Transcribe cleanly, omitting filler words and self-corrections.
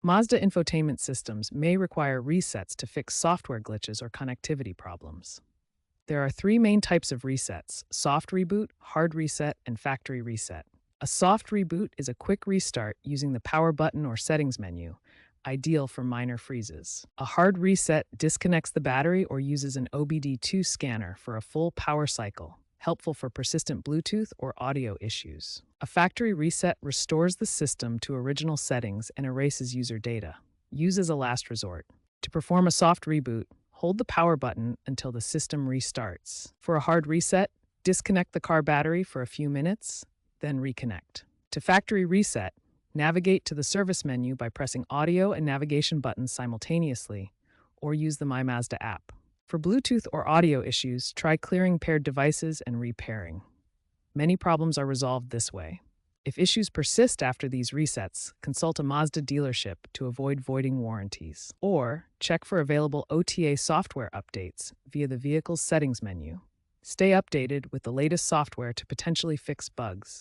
Mazda infotainment systems may require resets to fix software glitches or connectivity problems. There are three main types of resets: soft reboot, hard reset, and factory reset. A soft reboot is a quick restart using the power button or settings menu, ideal for minor freezes. A hard reset disconnects the battery or uses an OBD2 scanner for a full power cycle, helpful for persistent Bluetooth or audio issues. A factory reset restores the system to original settings and erases user data. Use as a last resort. To perform a soft reboot, hold the power button until the system restarts. For a hard reset, disconnect the car battery for a few minutes, then reconnect. To factory reset, navigate to the service menu by pressing audio and navigation buttons simultaneously, or use the My Mazda app. For Bluetooth or audio issues, try clearing paired devices and repairing. Many problems are resolved this way. If issues persist after these resets, consult a Mazda dealership to avoid voiding warranties. Or check for available OTA software updates via the vehicle's settings menu. Stay updated with the latest software to potentially fix bugs.